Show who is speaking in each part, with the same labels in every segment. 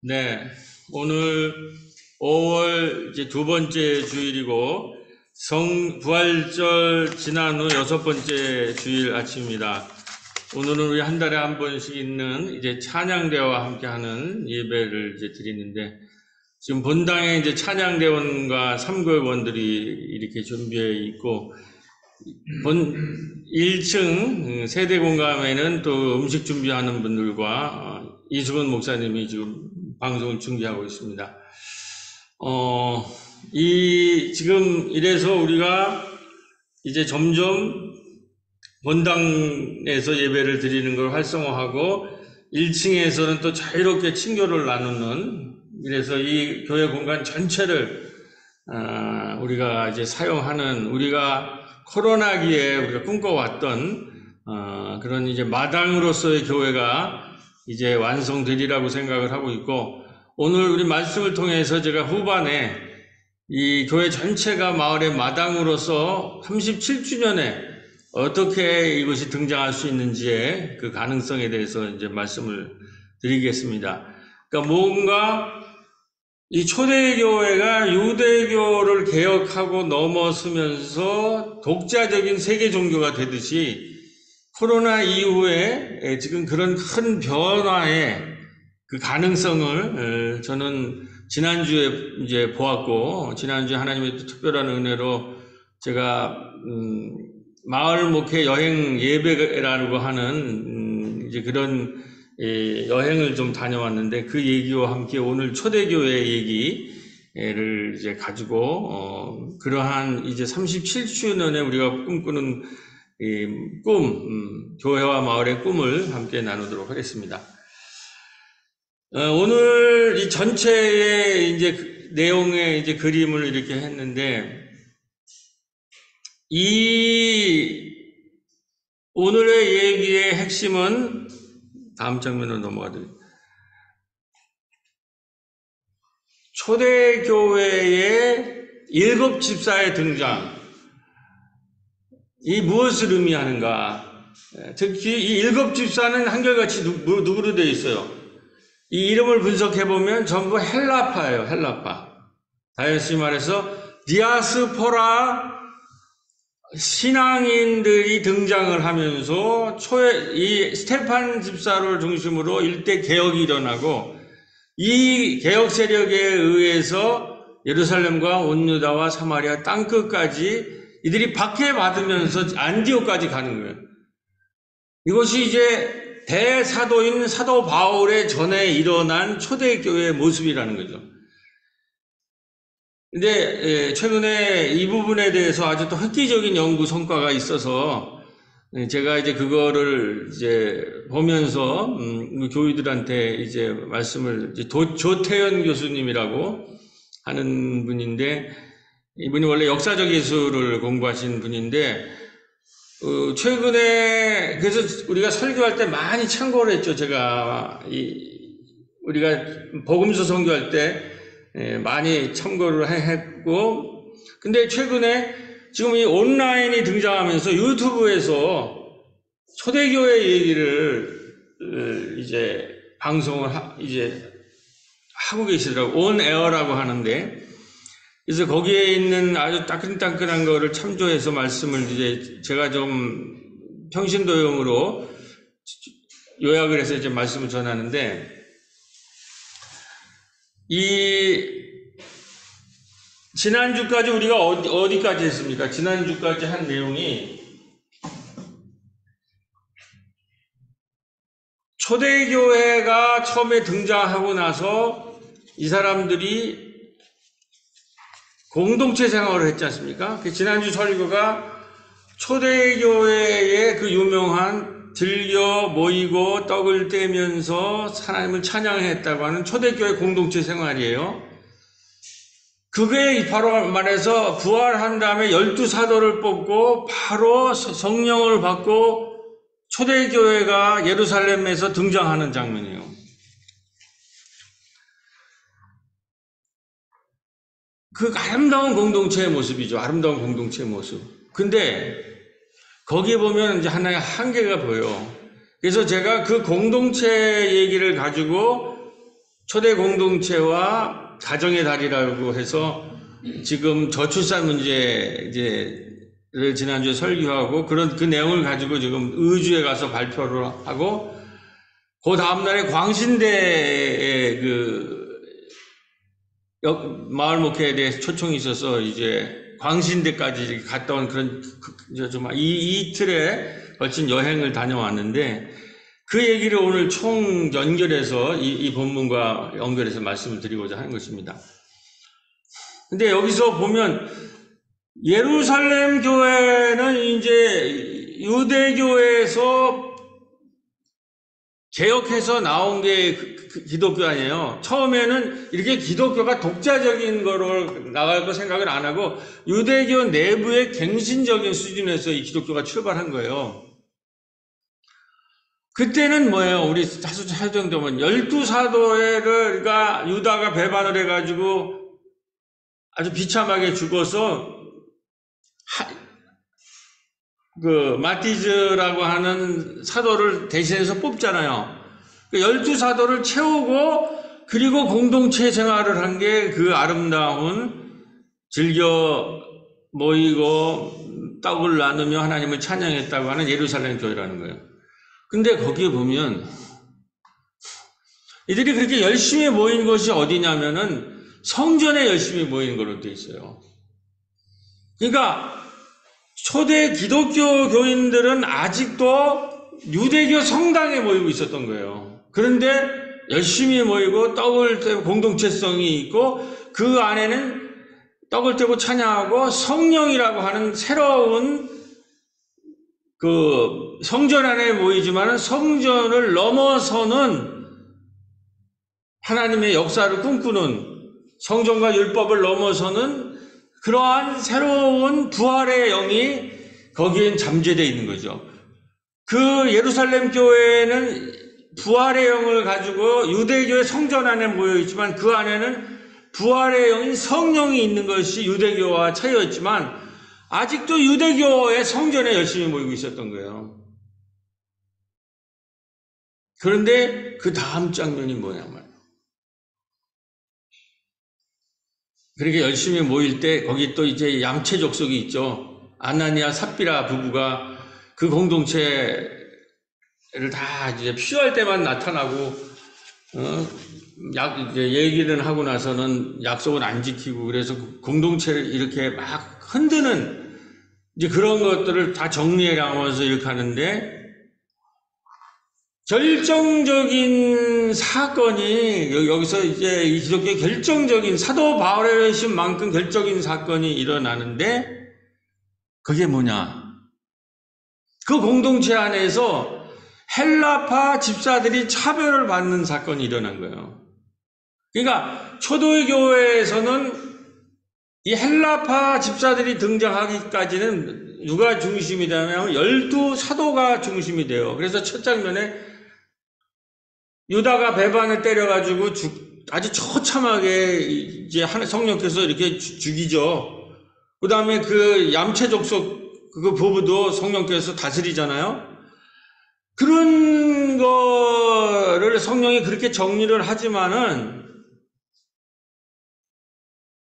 Speaker 1: 네, 오늘 5월 이제 두 번째 주일이고 부활절 지난 후 여섯 번째 주일 아침입니다. 오늘은 우리 한 달에 한 번씩 있는 이제 찬양대와 함께하는 예배를 이제 드리는데, 지금 본당에 이제 찬양대원과 삼교회원들이 이렇게 준비해 있고, 1층 세대 공감에는 또 음식 준비하는 분들과 이수근 목사님이 지금 방송을 준비하고 있습니다. 지금 이래서 우리가 이제 점점 본당에서 예배를 드리는 걸 활성화하고 1층에서는 또 자유롭게 친교를 나누는, 그래서 이 교회 공간 전체를 우리가 이제 사용하는, 우리가 코로나기에 우리가 꿈꿔왔던 그런 이제 마당으로서의 교회가 이제 완성되리라고 생각을 하고 있고, 오늘 우리 말씀을 통해서 제가 후반에 이 교회 전체가 마을의 마당으로서 37주년에 어떻게 이것이 등장할 수 있는지의 그 가능성에 대해서 이제 말씀을 드리겠습니다. 그러니까 뭔가 이 초대교회가 유대교를 개혁하고 넘어서면서 독자적인 세계 종교가 되듯이, 코로나 이후에 지금 그런 큰 변화의 그 가능성을 저는 지난주에 이제 보았고, 지난주에 하나님의 특별한 은혜로 제가 마을 목회 여행 예배라고 하는 이제 그런 여행을 좀 다녀왔는데, 그 얘기와 함께 오늘 초대교회 얘기를 이제 가지고 그러한 이제 37주년에 우리가 꿈꾸는 교회와 마을의 꿈을 함께 나누도록 하겠습니다. 오늘 이 전체의 이제 내용의 이제 그림을 이렇게 했는데, 이 오늘의 얘기의 핵심은 다음 장면으로 넘어가도록, 초대교회의 7 집사의 등장, 이 무엇을 의미하는가? 특히 이 7 집사는 한결같이 누구로 되어 있어요? 이 이름을 분석해보면 전부 헬라파예요. 헬라파. 다시 말해서 디아스포라 신앙인들이 등장을 하면서 이 스테판 집사를 중심으로 일대 개혁이 일어나고, 이 개혁 세력에 의해서 예루살렘과 온 유다와 사마리아 땅끝까지 이들이 박해받으면서 안디옥까지 가는 거예요. 이것이 이제 대사도인 사도 바울의 전에 일어난 초대교회의 모습이라는 거죠. 근데 최근에 이 부분에 대해서 아주 또 획기적인 연구 성과가 있어서 제가 이제 그거를 이제 보면서 교우들한테 이제 말씀을 조태현 교수님이라고 하는 분인데, 이분이 원래 역사적 예술을 공부하신 분인데 최근에 그래서 우리가 설교할 때 많이 참고를 했죠. 제가 우리가 복음서 선교할 때 많이 참고를 했고, 근데 최근에 지금 이 온라인이 등장하면서 유튜브에서 초대교회 얘기를 이제 방송을 이제 하고 계시더라고. 온 에어라고 하는데, 그래서 거기에 있는 아주 따끈따끈한 거를 참조해서 말씀을 이제 제가 좀 평신도용으로 요약을 해서 이제 말씀을 전하는데, 지난주까지 우리가 어디까지 했습니까? 지난주까지 한 내용이 초대교회가 처음에 등장하고 나서 이 사람들이 공동체 생활을 했지 않습니까? 지난주 설교가 초대교회의 그 유명한 들려 모이고 떡을 떼면서 하나님을 찬양했다고 하는 초대교회 공동체 생활이에요. 그게 바로 말해서 부활한 다음에 12사도를 뽑고 바로 성령을 받고 초대교회가 예루살렘에서 등장하는 장면이에요. 그 아름다운 공동체의 모습이죠. 아름다운 공동체의 모습. 근데 거기에 보면 이제 하나의 한계가 보여. 그래서 제가 그 공동체 얘기를 가지고 초대 공동체와 가정의 달이라고 해서 지금 저출산 문제를 지난주에 설교하고 그 내용을 가지고 지금 의주에 가서 발표를 하고, 그 다음날에 광신대에 마을 목회에 대해서 초청이 있어서 이제 광신대까지 갔다 온 그런 좀 이틀에 걸친 여행을 다녀왔는데, 그 얘기를 오늘 총 연결해서 이 본문과 연결해서 말씀을 드리고자 하는 것입니다. 근데 여기서 보면 예루살렘 교회는 이제 유대교에서 개혁해서 나온 게 기독교 아니에요. 처음에는 이렇게 기독교가 독자적인 거로 나갈 거 생각을 안 하고 유대교 내부의 갱신적인 수준에서 이 기독교가 출발한 거예요. 그때는 뭐예요? 우리 사도행전 12사도가 유다가 배반을 해가지고 아주 비참하게 죽어서 마티즈라고 하는 사도를 대신해서 뽑잖아요. 12사도를 채우고 그리고 공동체 생활을 한 게 그 아름다운 즐겨 모이고 떡을 나누며 하나님을 찬양했다고 하는 예루살렘 교회라는 거예요. 근데 거기에 보면 이들이 그렇게 열심히 모인 것이 어디냐면은 성전에 열심히 모이는 걸로 되어 있어요. 그러니까 초대 기독교 교인들은 아직도 유대교 성당에 모이고 있었던 거예요. 그런데 열심히 모이고 떡을 떼고 공동체성이 있고 그 안에는 떡을 떼고 찬양하고 성령이라고 하는 새로운 그 성전 안에 모이지만 성전을 넘어서는 하나님의 역사를 꿈꾸는, 성전과 율법을 넘어서는 그러한 새로운 부활의 영이 거기엔 잠재되어 있는 거죠. 그 예루살렘 교회는 부활의 영을 가지고 유대교의 성전 안에 모여 있지만 그 안에는 부활의 영인 성령이 있는 것이 유대교와 차이였지만 아직도 유대교의 성전에 열심히 모이고 있었던 거예요. 그런데 그 다음 장면이 뭐냐면, 그렇게 열심히 모일 때 거기 또 이제 양체 족속이 있죠. 아나니아 삽비라 부부가 그 공동체를 다 이제 필요할 때만 나타나고 이제 얘기를 하고 나서는 약속을 안 지키고 그래서 공동체를 이렇게 막 흔드는 이제 그런 것들을 다 정리해 가면서 이렇게 하는데 결정적인 사건이 여기서 이제 이 기독교의 결정적인 사도 바울의 신만큼 결정적인 사건이 일어나는데 그게 뭐냐? 그 공동체 안에서 헬라파 집사들이 차별을 받는 사건이 일어난 거예요. 그러니까 초대의 교회에서는 이 헬라파 집사들이 등장하기까지는 누가 중심이 되냐면 12사도가 중심이 돼요. 그래서 첫 장면에 유다가 배반을 때려가지고 아주 처참하게 이제 성령께서 이렇게 죽이죠. 그 다음에 그 얌체 족속 그 부부도 성령께서 다스리잖아요. 그런 거를 성령이 그렇게 정리를 하지만은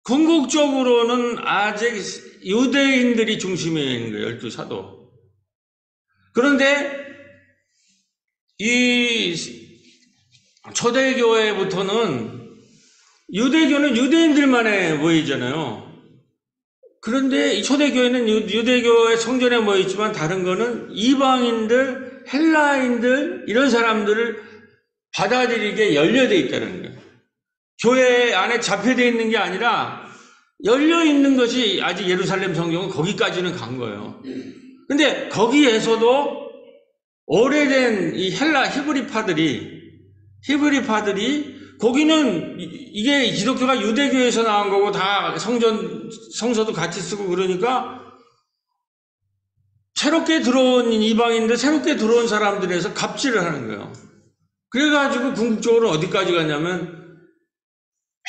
Speaker 1: 궁극적으로는 아직 유대인들이 중심에 있는 거예요. 12사도. 그런데 이 초대교회부터는 유대교는 유대인들만에 모이잖아요. 그런데 이 초대교회는 유대교의 성전에 모이지만 다른 거는 이방인들, 헬라인들 이런 사람들을 받아들이게 열려져 있다는 거예요. 교회 안에 잡혀져 있는 게 아니라 열려 있는 것이 아직 예루살렘 성경은 거기까지는 간 거예요. 근데 거기에서도 오래된 이 히브리파들이 거기는 이게 기독교가 유대교에서 나온 거고 다 성서도 같이 쓰고 그러니까 새롭게 들어온 이방인들, 새롭게 들어온 사람들에서 갑질을 하는 거예요. 그래가지고 궁극적으로 어디까지 갔냐면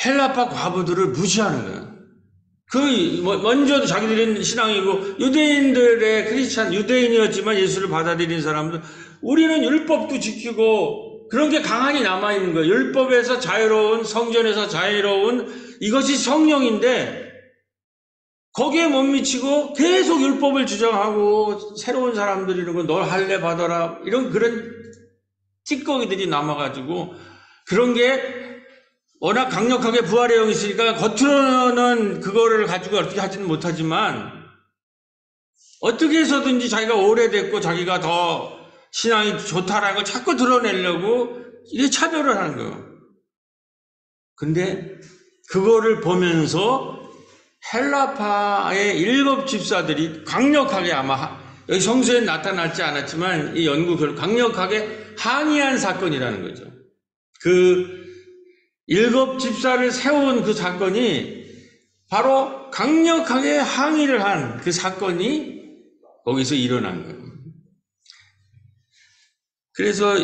Speaker 1: 헬라파 과부들을 무시하는 거예요. 먼저 자기들은 신앙이고 유대인들의 유대인이었지만 예수를 받아들인 사람들, 우리는 율법도 지키고 그런 게 강한히 남아있는 거예요. 율법에서 자유로운, 성전에서 자유로운 이것이 성령인데 거기에 못 미치고 계속 율법을 주장하고 새로운 사람들이 이런 거 널 할례 받아라 그런 찌꺼기들이 남아가지고 그런 게 워낙 강력하게 부활의 영이 있으니까 겉으로는 그거를 가지고 어떻게 하지는 못하지만 어떻게 해서든지 자기가 오래됐고 자기가 더 신앙이 좋다라는 걸 자꾸 드러내려고 이게 차별을 하는 거예요. 근데 그거를 보면서 헬라파의 7 집사들이 강력하게 아마 여기 성서에 나타나지 않았지만 이 연구 결과 강력하게 항의한 사건이라는 거죠. 그 7 집사를 세운 그 사건이 바로 강력하게 항의를 한 그 사건이 거기서 일어난 거예요. 그래서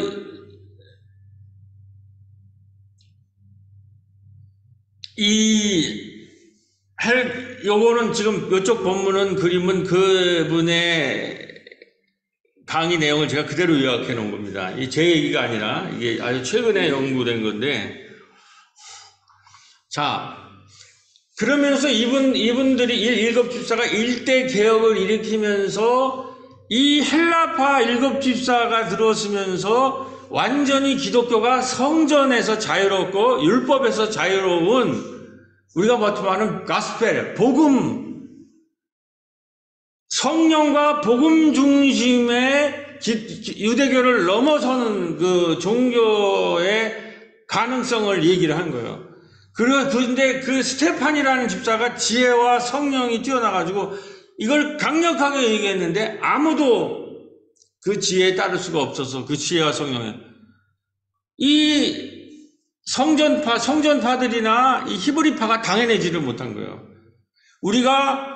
Speaker 1: 요거는 지금 이쪽 본문은 그림은 그분의 강의 내용을 제가 그대로 요약해 놓은 겁니다. 이 제 얘기가 아니라 이게 아주 최근에 연구된 건데, 자, 그러면서 이분들이 7 집사가 일대 개혁을 일으키면서 이 헬라파 7 집사가 들어서면서 완전히 기독교가 성전에서 자유롭고 율법에서 자유로운 우리가 말하는 가스펠, 복음, 성령과 복음 중심의 유대교를 넘어서는 그 종교의 가능성을 얘기를 한 거예요. 그런데 그 스테판이라는 집사가 지혜와 성령이 뛰어나가지고 이걸 강력하게 얘기했는데 아무도 그 지혜에 따를 수가 없어서 그 지혜와 성령에 이 성전파들이나 이 히브리파가 당해내지를 못한 거예요. 우리가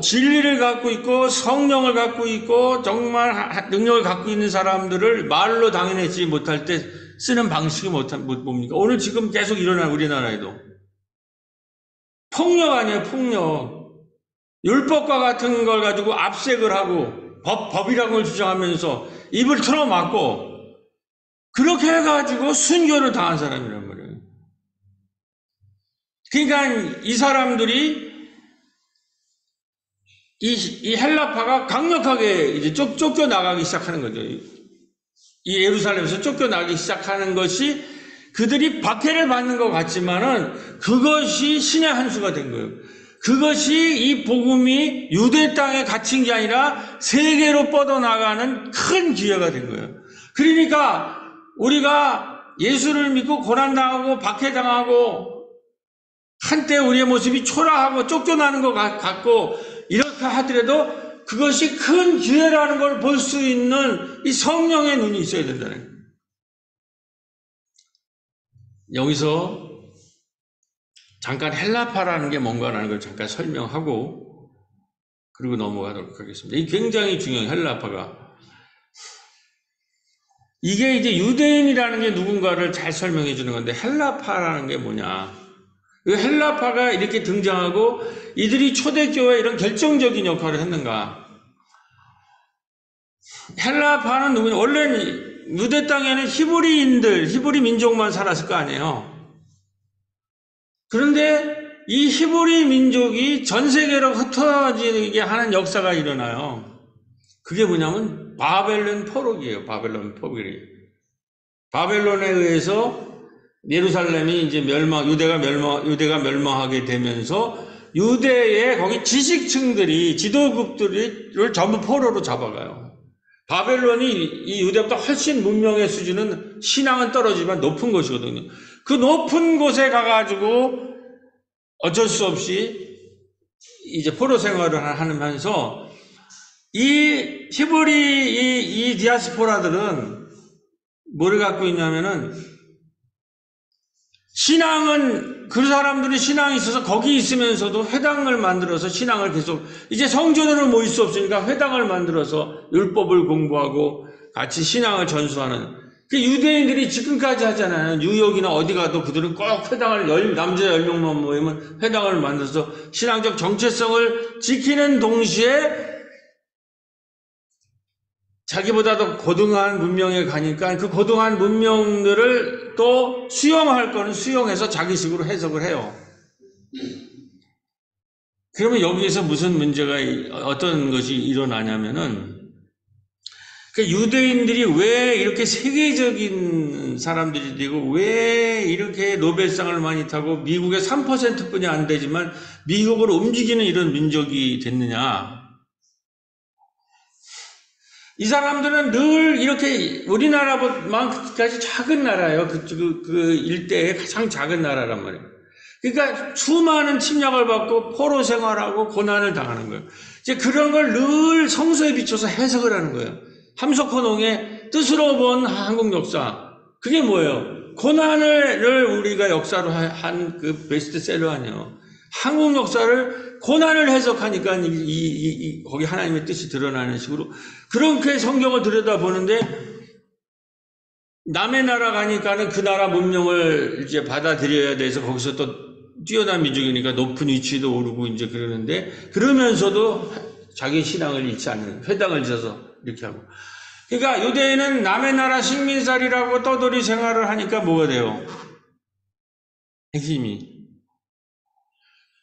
Speaker 1: 진리를 갖고 있고 성령을 갖고 있고 정말 능력을 갖고 있는 사람들을 말로 당해내지 못할 때 쓰는 방식이 뭡니까? 오늘 지금 계속 일어나는 우리나라에도 폭력 아니에요, 폭력. 율법과 같은 걸 가지고 압색을 하고 법이라는 걸 주장하면서 입을 틀어막고 그렇게 해가지고 순교를 당한 사람이란 말이에요. 그러니까 이 사람들이 이 헬라파가 강력하게 이제 쫓겨나가기 시작하는 거죠. 이 예루살렘에서 쫓겨나기 시작하는 것이 그들이 박해를 받는 것 같지만은 그것이 신의 한 수가 된 거예요. 그것이 이 복음이 유대 땅에 갇힌 게 아니라 세계로 뻗어나가는 큰 기회가 된 거예요. 그러니까 우리가 예수를 믿고 고난당하고 박해당하고 한때 우리의 모습이 초라하고 쫓겨나는 것 같고 이렇게 하더라도 그것이 큰 기회라는 걸 볼 수 있는 이 성령의 눈이 있어야 된다는 거예요. 여기서 잠깐 헬라파라는 게 뭔가라는 걸 잠깐 설명하고 그리고 넘어가도록 하겠습니다. 이 굉장히 중요해요. 헬라파가. 이게 이제 유대인이라는 게 누군가를 잘 설명해 주는 건데 헬라파라는 게 뭐냐. 그 헬라파가 이렇게 등장하고 이들이 초대교회에 이런 결정적인 역할을 했는가. 헬라파는 누구냐. 원래는 유대 땅에는 히브리 민족만 살았을 거 아니에요. 그런데 이 히브리 민족이 전 세계로 흩어지게 하는 역사가 일어나요. 그게 뭐냐면 바벨론 포로기예요. 바벨론 포로기. 바벨론에 의해서 예루살렘이 이제 유대가 멸망하게 되면서 유대의 거기 지식층들이 지도급들을 전부 포로로 잡아가요. 바벨론이 이 유대보다 훨씬 문명의 수준은 신앙은 떨어지지만 높은 것이거든요. 그 높은 곳에 가가지고 어쩔 수 없이 이제 포로 생활을 하면서 이 히브리 이 디아스포라들은 뭐를 갖고 있냐면은 신앙은 그 사람들이 신앙이 있어서 거기 있으면서도 회당을 만들어서 신앙을 계속 이제 성전으로 모일 수 없으니까 회당을 만들어서 율법을 공부하고 같이 신앙을 전수하는 그 유대인들이 지금까지 하잖아요. 뉴욕이나 어디 가도 그들은 꼭 회당을 남자 10명만 모이면 회당을 만들어서 신앙적 정체성을 지키는 동시에 자기보다도 고등한 문명에 가니까 그 고등한 문명들을 또 수용할 거는 수용해서 자기식으로 해석을 해요. 그러면 여기에서 무슨 문제가 어떤 것이 일어나냐면은 그 유대인들이 왜 이렇게 세계적인 사람들이 되고 왜 이렇게 노벨상을 많이 타고 미국의 3%뿐이 안 되지만 미국을 움직이는 이런 민족이 됐느냐. 이 사람들은 늘 이렇게 우리나라만큼까지 작은 나라예요. 그 일대의 가장 작은 나라란 말이에요. 그러니까 수많은 침략을 받고 포로 생활하고 고난을 당하는 거예요. 이제 그런 걸 늘 성서에 비춰서 해석을 하는 거예요. 함석헌홍의 뜻으로 본 한국 역사. 그게 뭐예요? 고난을 우리가 역사로 한 그 베스트셀러 아니에요. 한국 역사를 고난을 해석하니까 거기 하나님의 뜻이 드러나는 식으로 그렇게 성경을 들여다보는데 남의 나라 가니까는 그 나라 문명을 이제 받아들여야 돼서 거기서 또 뛰어난 민족이니까 높은 위치도 오르고 이제 그러는데 그러면서도 자기 신앙을 잃지 않는 회당을 지어서 이렇게 하고 그러니까 유대인은 남의 나라 식민살이라고 떠돌이 생활을 하니까 뭐가 돼요? 핵심이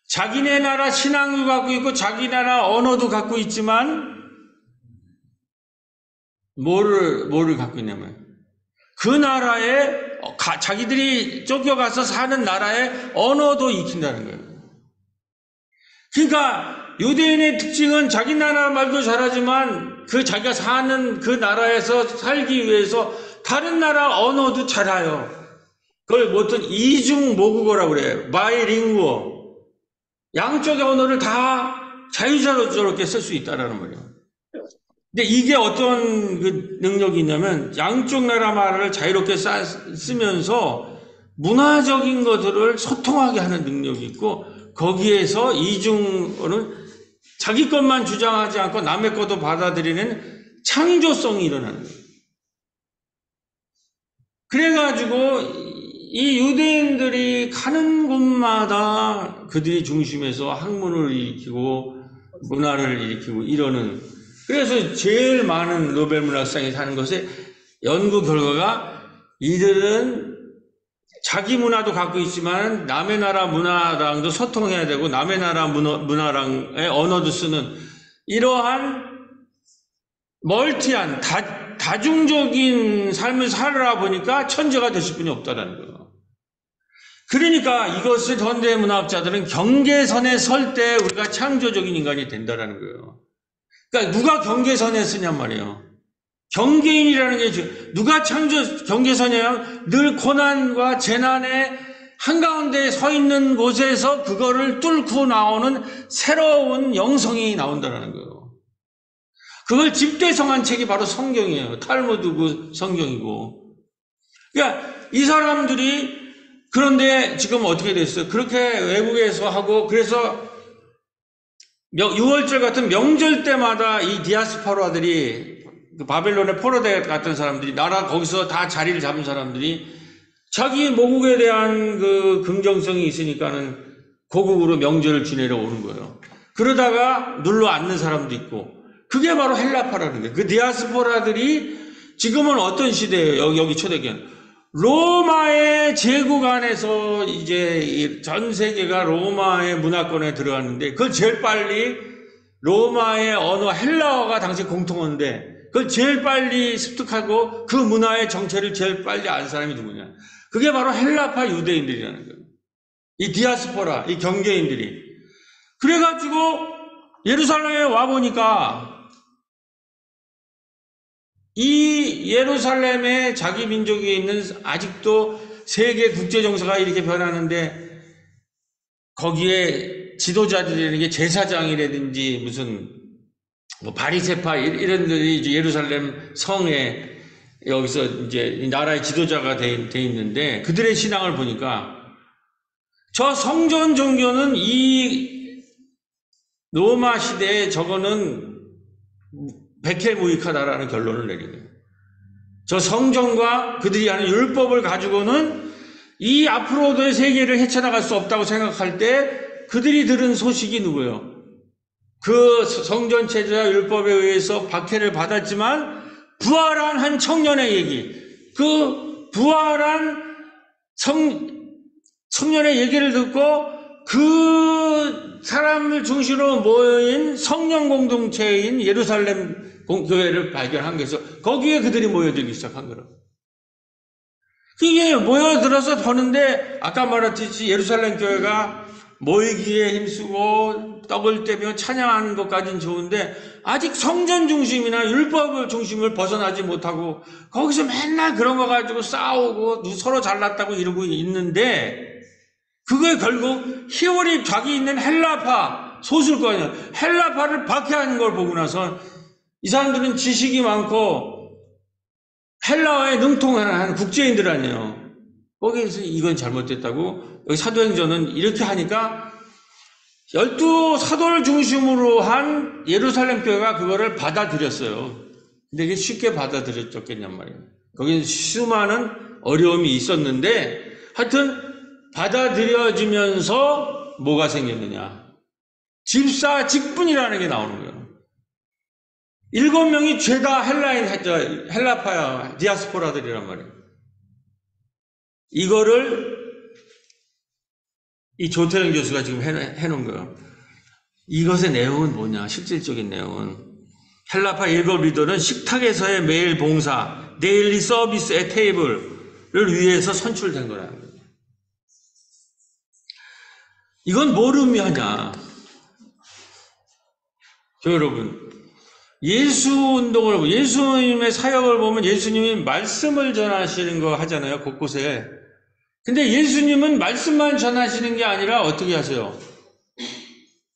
Speaker 1: 자기네 나라 신앙도 갖고 있고 자기 나라 언어도 갖고 있지만 뭐를 갖고 있냐면 그 나라에 자기들이 쫓겨가서 사는 나라의 언어도 익힌다는 거예요. 그러니까 유대인의 특징은 자기 나라 말도 잘하지만 그 자기가 사는 그 나라에서 살기 위해서 다른 나라 언어도 잘 알아요. 그걸 어떤 이중 모국어라고 그래요. 바이링구어. 양쪽의 언어를 다 자유자재롭게 쓸 수 있다라는 말이에요. 근데 이게 어떤 그 능력이 있냐면 양쪽 나라 말을 자유롭게 쓰면서 문화적인 것들을 소통하게 하는 능력이 있고 거기에서 이중어는 자기 것만 주장하지 않고 남의 것도 받아들이는 창조성이 일어나는 거예요. 그래가지고 이 유대인들이 가는 곳마다 그들이 중심에서 학문을 일으키고 문화를 일으키고 이러는 그래서 제일 많은 노벨 문학상이 사는 것의 연구 결과가 이들은 자기 문화도 갖고 있지만 남의 나라 문화랑도 소통해야 되고 남의 나라 문화랑의 언어도 쓰는 이러한 멀티한 다중적인 삶을 살아 보니까 천재가 되실 분이 없다라는 거예요. 그러니까 이것을 현대문학자들은 경계선에 설 때 우리가 창조적인 인간이 된다라는 거예요. 그러니까 누가 경계선에 쓰냔 말이에요. 경계인이라는 게 누가 경계선이냐? 늘 고난과 재난의 한가운데 서 있는 곳에서 그거를 뚫고 나오는 새로운 영성이 나온다는 거예요. 그걸 집대성한 책이 바로 성경이에요. 탈무드 성경이고. 그러니까 이 사람들이 그런데 지금 어떻게 됐어요? 그렇게 외국에서 하고 그래서 6월절 같은 명절 때마다 이 디아스포라들이 그 바벨론의 포로대 같은 사람들이 나라 거기서 다 자리를 잡은 사람들이 자기 모국에 대한 그 긍정성이 있으니까는 고국으로 명절을 지내러 오는 거예요. 그러다가 눌러 앉는 사람도 있고 그게 바로 헬라파라는 거예요. 그 디아스포라들이 지금은 어떤 시대예요? 여기 초대교회는 로마의 제국 안에서 이제 전 세계가 로마의 문화권에 들어갔는데 그걸 제일 빨리 로마의 언어 헬라어가 당시 공통어인데 그걸 제일 빨리 습득하고 그 문화의 정체를 제일 빨리 안 사람이 누구냐? 그게 바로 헬라파 유대인들이라는 거예요. 이 디아스포라, 이 경계인들이. 그래가지고 예루살렘에 와보니까 이 예루살렘에 자기 민족이 있는 아직도 세계 국제 정서가 이렇게 변하는데 거기에 지도자들이라는 게 제사장이라든지 무슨 뭐 바리새파 이런 들이 예루살렘 성에 여기서 이제 나라의 지도자가 돼 있는데 그들의 신앙을 보니까 저 성전 종교는 이 로마 시대에 저거는 백해무익하다라는 결론을 내린 거예요. 저 성전과 그들이 하는 율법을 가지고는 이 앞으로도의 세계를 헤쳐나갈 수 없다고 생각할 때 그들이 들은 소식이 누구예요? 그 성전 체제와 율법에 의해서 박해를 받았지만 부활한 한 청년의 얘기, 그 부활한 청년의 얘기를 듣고 그 사람을 중심으로 모인 성령 공동체인 예루살렘 교회를 발견한 거에서 거기에 그들이 모여들기 시작한 거라고. 이게 모여들어서 보는데 아까 말했듯이 예루살렘 교회가 모이기에 힘쓰고 떡을 떼며 찬양하는 것까지는 좋은데 아직 성전 중심이나 율법을 중심을 벗어나지 못하고 거기서 맨날 그런 거 가지고 싸우고 서로 잘났다고 이러고 있는데 그거에 결국 히오립 자기 있는 헬라파 소술거아니에요. 헬라파를 박해하는 걸 보고 나서 이 사람들은 지식이 많고 헬라어에 능통하는 국제인들 아니에요. 거기에서 이건 잘못됐다고 여기 사도행전은 이렇게 하니까 12사도를 중심으로 한 예루살렘 교회가 그거를 받아들였어요. 근데 이게 쉽게 받아들였겠냔 말이에요. 거기는 수많은 어려움이 있었는데 하여튼 받아들여지면서 뭐가 생겼느냐. 집사 직분이라는 게 나오는 거예요. 7명이 죄다 헬라파야, 디아스포라들이란 말이에요. 이거를 이 조태영 교수가 지금 해놓은 거예요. 이것의 내용은 뭐냐, 실질적인 내용은. 헬라파 7 리더는 식탁에서의 매일 봉사, 데일리 서비스 에 테이블을 위해서 선출된 거라는 거예요. 이건 뭘 의미하냐. 여러분, 예수 운동을, 예수님의 사역을 보면 예수님이 말씀을 전하시는 거 하잖아요, 곳곳에. 근데 예수님은 말씀만 전하시는 게 아니라 어떻게 하세요?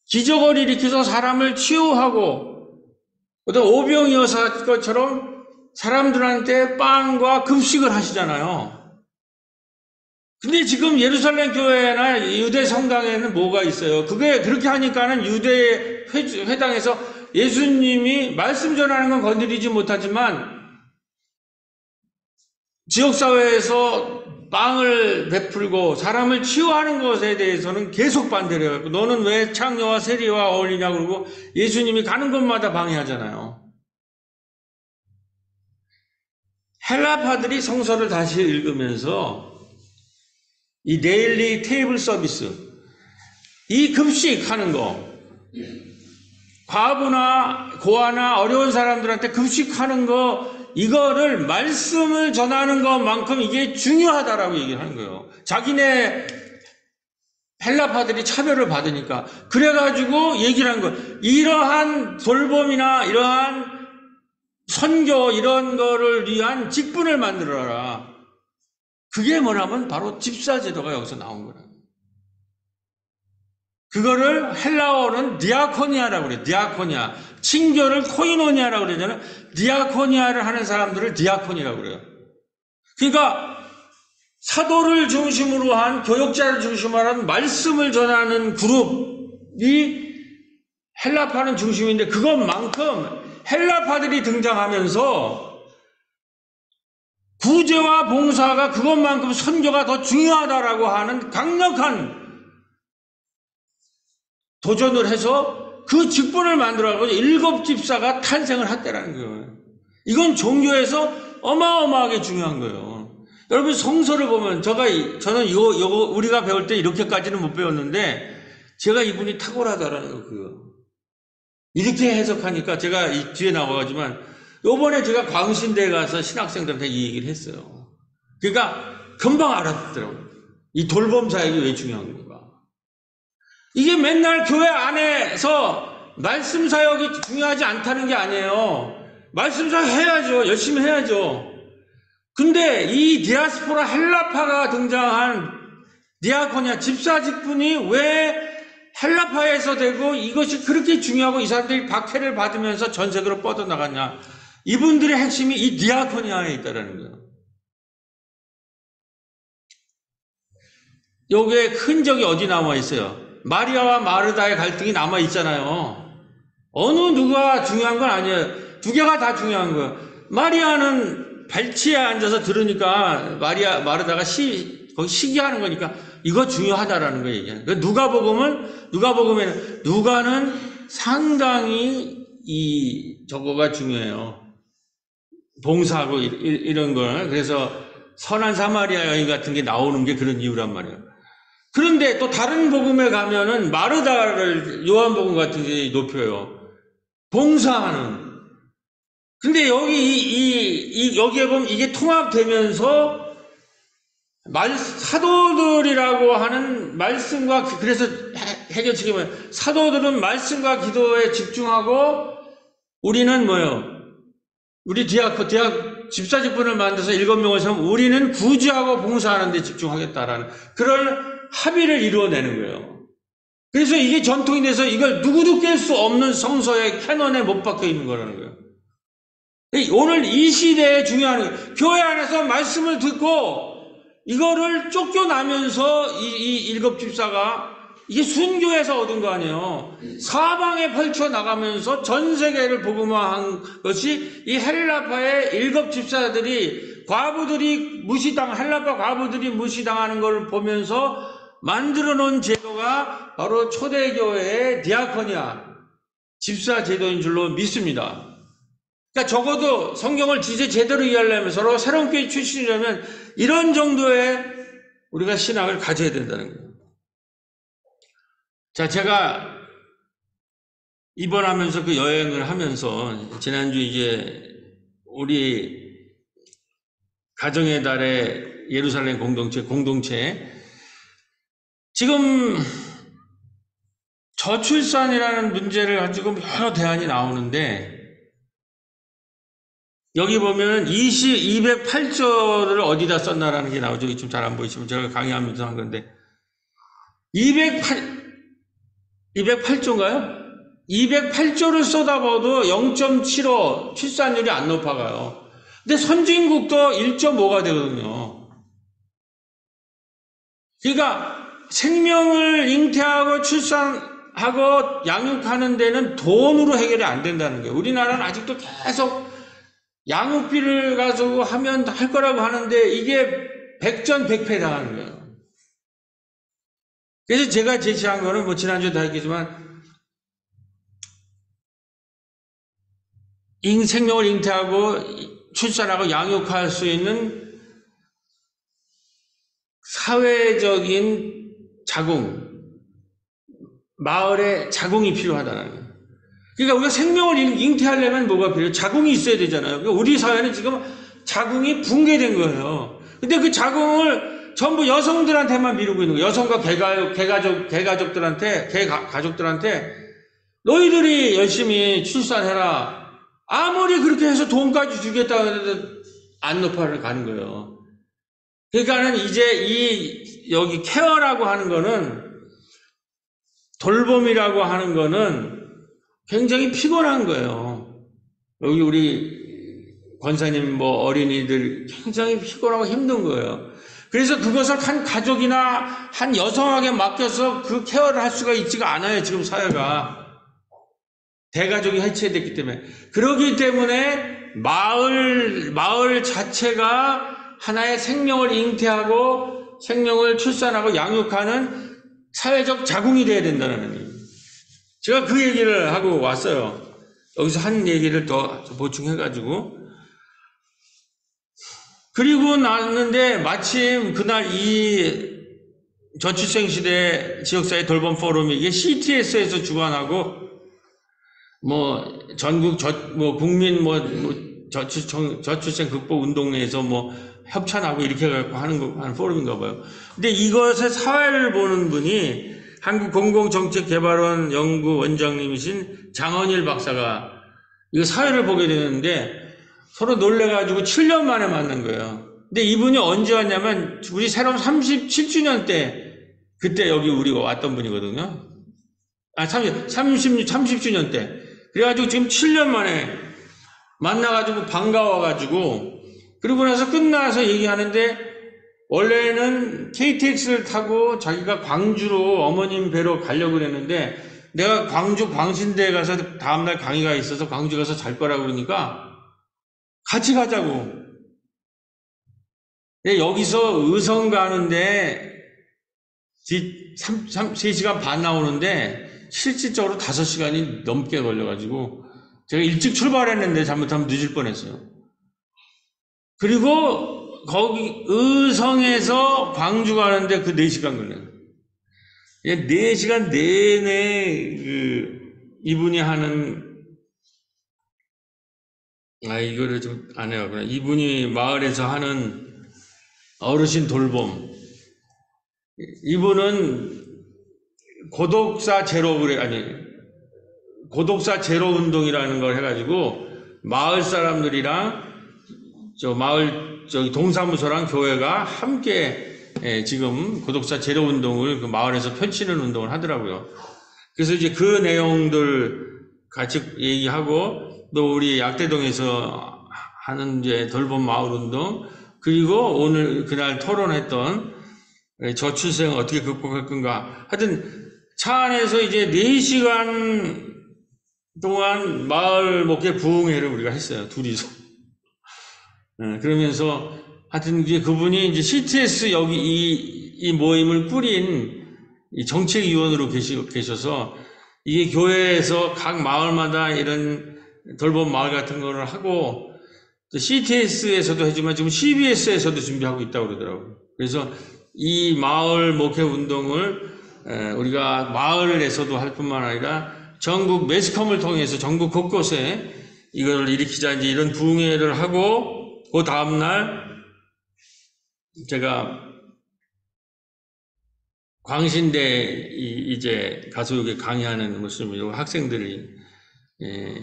Speaker 1: 기적을 일으켜서 사람을 치유하고, 어떤 오병이어사 것처럼 사람들한테 빵과 급식을 하시잖아요. 근데 지금 예루살렘 교회나 유대 성당에는 뭐가 있어요? 그게 그렇게 하니까는 유대 회당에서 예수님이 말씀 전하는 건 건드리지 못하지만 지역사회에서 빵을 베풀고 사람을 치유하는 것에 대해서는 계속 반대를 해요. 너는 왜 창녀와 세리와 어울리냐 그러고 예수님이 가는 곳마다 방해하잖아요. 헬라파들이 성서를 다시 읽으면서 이 데일리 테이블 서비스, 이 급식하는 거, 과부나 고아나 어려운 사람들한테 급식하는 거, 이거를 말씀을 전하는 것만큼 이게 중요하다라고 얘기를 하는 거예요. 자기네 헬라파들이 차별을 받으니까. 그래가지고 얘기를 한 거예요. 이러한 돌봄이나 이러한 선교 이런 거를 위한 직분을 만들어라. 그게 뭐냐면 바로 집사제도가 여기서 나온 거라. 그거를 헬라어는 디아코니아라고 그래요. 디아코니아. 친교를 코이노니아라고 그러잖아요. 디아코니아를 하는 사람들을 디아코니라고 그래요. 그러니까 사도를 중심으로 한, 교역자를 중심으로 한 말씀을 전하는 그룹이 헬라파는 중심인데, 그것만큼 헬라파들이 등장하면서 구제와 봉사가 그것만큼 선교가 더 중요하다라고 하는 강력한 도전을 해서 그 직분을 만들어가지고 7 집사가 탄생을 했다라는 거예요. 이건 종교에서 어마어마하게 중요한 거예요. 여러분 성서를 보면 저는 이거 우리가 배울 때 이렇게까지는 못 배웠는데 제가 이분이 탁월하다라는 거예요. 이렇게 해석하니까 제가 이 뒤에 나와가지만 요번에 제가 광신대에 가서 신학생들한테 이 얘기를 했어요. 그러니까 금방 알아듣더라고요. 이 돌봄 사역이 왜 중요한 건가. 이게 맨날 교회 안에서 말씀 사역이 중요하지 않다는 게 아니에요. 말씀 사역 해야죠. 열심히 해야죠. 근데 이 디아스포라 헬라파가 등장한 디아코니아 집사 직분이 왜 헬라파에서 되고 이것이 그렇게 중요하고 이 사람들이 박해를 받으면서 전 세계로 뻗어나갔냐. 이분들의 핵심이 이 디아코니아에 있다는 거예요. 여기에 흔적이 어디 남아 있어요? 마리아와 마르다의 갈등이 남아 있잖아요. 어느 누가 중요한 건 아니에요. 두 개가 다 중요한 거예요. 마리아는 발치에 앉아서 들으니까 마르다가 거기 시기하는 거니까 이거 중요하다라는 거 얘기하는 거예요. 누가복음에는 누가는 상당히 저거가 중요해요. 봉사하고 이런 거. 그래서 선한 사마리아 여인 같은 게 나오는 게 그런 이유란 말이에요. 그런데 또 다른 복음에 가면은 마르다를 요한복음 같은 게 높여요. 봉사하는. 근데 여기에 보면 이게 통합되면서 사도들이라고 하는 말씀과, 그래서 해결책이 뭐예요? 사도들은 말씀과 기도에 집중하고 우리는 뭐예요? 우리 집사 직분을 만들어서 7명을 세우면 우리는 구제하고 봉사하는 데 집중하겠다라는 그런 합의를 이루어내는 거예요. 그래서 이게 전통이 돼서 이걸 누구도 깰 수 없는 성서의 캐논에 못 박혀 있는 거라는 거예요. 오늘 이 시대에 중요한 거예요. 교회 안에서 말씀을 듣고 이거를 쫓겨나면서 이 7 집사가 이게 순교에서 얻은 거 아니에요. 사방에 펼쳐나가면서 전 세계를 복음화한 것이 이 헬라파의 7 집사들이 헬라파 과부들이 무시당하는 걸 보면서 만들어 놓은 제도가 바로 초대교회의 디아코니아, 집사 제도인 줄로 믿습니다. 그러니까 적어도 성경을 제대로 이해하려면 서로 새로운 교회 출신이라면 이런 정도의 우리가 신앙을 가져야 된다는 거예요. 자, 제가 입원하면서 그 여행을 하면서 지난주 이제 우리 가정의 달의 예루살렘 공동체 지금 저출산이라는 문제를 가지고 여러 대안이 나오는데 여기 보면 208조를 어디다 썼나라는 게 나오죠. 좀 잘 안 보이시면 제가 강의하면서 한 건데 208조인가요? 208조를 쏟아봐도 0.75 출산율이 안 높아가요. 근데 선진국도 1.5가 되거든요. 그러니까 생명을 잉태하고 출산하고 양육하는 데는 돈으로 해결이 안 된다는 거예요. 우리나라는 아직도 계속 양육비를 가지고 하면 할 거라고 하는데 이게 백전백패 당하는 거예요. 그래서 제가 제시한 거는 지난주에 다 했겠지만 생명을 잉태하고 출산하고 양육할 수 있는 사회적인 자궁, 마을의 자궁이 필요하다는 거예요. 그러니까 우리가 생명을 잉태하려면 뭐가 필요해요? 자궁이 있어야 되잖아요. 그러니까 우리 사회는 지금 자궁이 붕괴된 거예요. 근데 그 자궁을 전부 여성들한테만 미루고 있는 거예요. 여성과 가족들한테 너희들이 열심히 출산해라. 아무리 그렇게 해서 돈까지 주겠다고 해도 안 높아가는 거예요. 그러니까는 이제 여기 케어라고 하는 거는, 돌봄이라고 하는 거는 굉장히 피곤한 거예요. 여기 우리 권사님 어린이들 굉장히 피곤하고 힘든 거예요. 그래서 그것을 한 가족이나 한 여성에게 맡겨서 그 케어를 할 수가 있지가 않아요. 지금 사회가. 대가족이 해체됐기 때문에. 그렇기 때문에 마을 자체가 하나의 생명을 잉태하고 생명을 출산하고 양육하는 사회적 자궁이 돼야 된다는 얘기예요. 제가 그 얘기를 하고 왔어요. 여기서 한 얘기를 더 보충해가지고. 그리고 났는데 마침 그날 이 저출생 시대 지역사회 돌봄 포럼이 이게 CTS에서 주관하고 전국 국민 저출생 극복 운동회에서 협찬하고 이렇게 해갖고 하는 포럼인가 봐요. 근데 이것의 사회를 보는 분이 한국공공정책개발원 연구원장님이신 장헌일 박사가 이거 사회를 보게 되는데 서로 놀래가지고 7년 만에 만난 거예요. 근데 이분이 언제 왔냐면 우리 새로운 37주년 때 그때 여기 우리가 왔던 분이거든요. 30주년 때. 그래가지고 지금 7년 만에 만나가지고 반가워가지고 그러고 나서 끝나서 얘기하는데 원래는 KTX를 타고 자기가 광주로 어머님 뵈러 가려고 그랬는데 내가 광주 광신대에 가서 다음날 강의가 있어서 광주 가서 잘 거라고 그러니까 같이 가자고. 근데 여기서 의성 가는데 3시간 반 나오는데 실질적으로 5시간이 넘게 걸려가지고 제가 일찍 출발했는데 잘못하면 늦을 뻔했어요. 그리고 거기 의성에서 광주 가는데 그 4시간 걸려요. 4시간 내내 이분이 하는 이거를 좀 안 해요. 이분이 마을에서 하는 어르신 돌봄. 이분은 고독사 제로 운동이라는 걸 해가지고 마을 사람들이랑 마을 동사무소랑 교회가 함께 지금 고독사 제로 운동을 그 마을에서 펼치는 운동을 하더라고요. 그래서 이제 그 내용들 같이 얘기하고 또 우리 약대동에서 하는 이제 돌봄 마을 운동 그리고 오늘 그날 토론했던 저출생 어떻게 극복할 건가. 하여튼 차 안에서 이제 4시간 동안 마을 목회 부흥회를 우리가 했어요. 둘이서. 그러면서 하여튼 이제 그분이 이제 CTS 여기 이 모임을 꾸린 이 정책위원으로 계셔서 이게 교회에서 각 마을마다 이런 돌봄 마을 같은 거를 하고 CTS에서도 하지만 지금 CBS에서도 준비하고 있다고 그러더라고요. 그래서 이 마을 목회 운동을 우리가 마을에서도 할 뿐만 아니라 전국 매스컴을 통해서 전국 곳곳에 이걸 일으키자 이제 이런 부흥회를 하고 그 다음날 제가 광신대 이제 가서 여기 강의하는 무슨 학생들이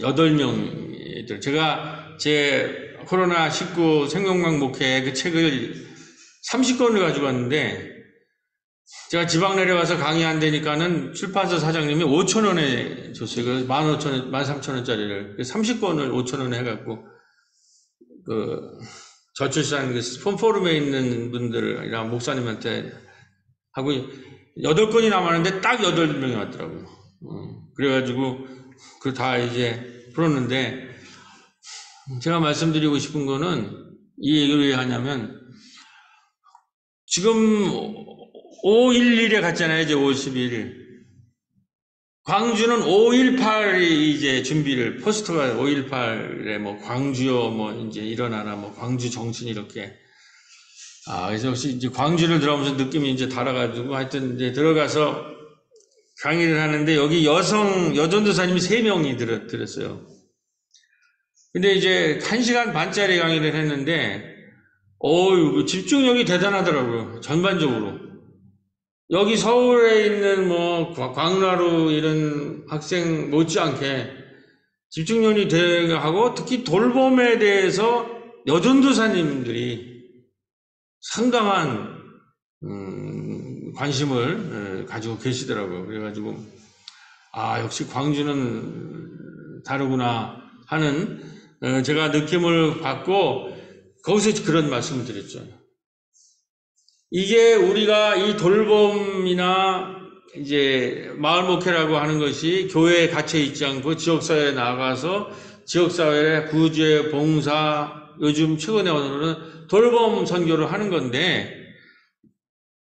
Speaker 1: 8명들 제가 제 코로나19 생명망 목회 그 책을 30권을 가지고 왔는데 제가 지방 내려가서 강의 안 되니까는 출판사 사장님이 5,000원에 줬어요. 그 13,000원짜리를 30권을 5,000원에 해갖고 저출산 포럼에 있는 분들이랑 목사님한테 하고 8건이 남았는데 딱 8명이 왔더라고요. 그래가지고 그 다 이제 풀었는데 제가 말씀드리고 싶은 거는 이 얘기를 왜 하냐면 지금 5.11에 갔잖아요. 이제 51일. 광주는 5.18이 이제 준비를, 포스터가 5.18에 광주요, 이제 일어나나, 광주 정신 이렇게. 그래서 혹시 이제 광주를 들어가면서 느낌이 이제 달아가지고 하여튼 이제 들어가서 강의를 하는데 여기 여전도사님이 3명이 들었어요. 근데 이제 1시간 반짜리 강의를 했는데, 집중력이 대단하더라고요. 전반적으로. 여기 서울에 있는 광나루 이런 학생 못지않게 집중력이 대하고, 특히 돌봄에 대해서 여전도사님들이 상당한 관심을 가지고 계시더라고요. 그래가지고 역시 광주는 다르구나 하는 제가 느낌을 받고 거기서 그런 말씀을 드렸죠. 이게 우리가 이 돌봄이나 이제 마을 목회라고 하는 것이 교회에 갇혀 있지 않고 지역사회에 나가서 지역사회의 구제, 봉사, 요즘 최근에 오늘은 돌봄 선교를 하는 건데,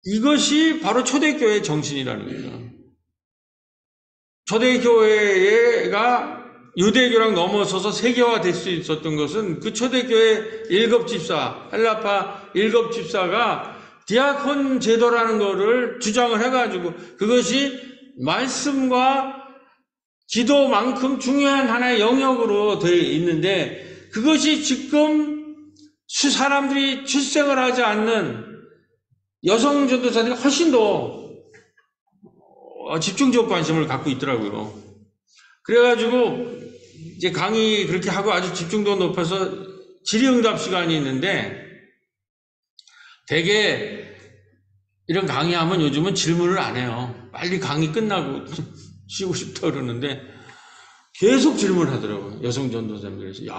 Speaker 1: 이것이 바로 초대교회의 정신이라는 거예요. 초대교회가 유대교랑 넘어서서 세계화 될 수 있었던 것은 그 초대교회 일곱집사, 헬라파 일곱집사가 디아콘 제도라는 거를 주장을 해가지고 그것이 말씀과 기도만큼 중요한 하나의 영역으로 되어 있는데, 그것이 지금 사람들이 출생을 하지 않는 여성 전도사들이 훨씬 더 집중적 관심을 갖고 있더라고요. 그래가지고 이제 강의 그렇게 하고 아주 집중도 높아서 질의응답 시간이 있는데, 되게 이런 강의하면 요즘은 질문을 안 해요. 빨리 강의 끝나고 쉬고 싶다 그러는데 계속 질문하더라고요. 여성 전도사님들이.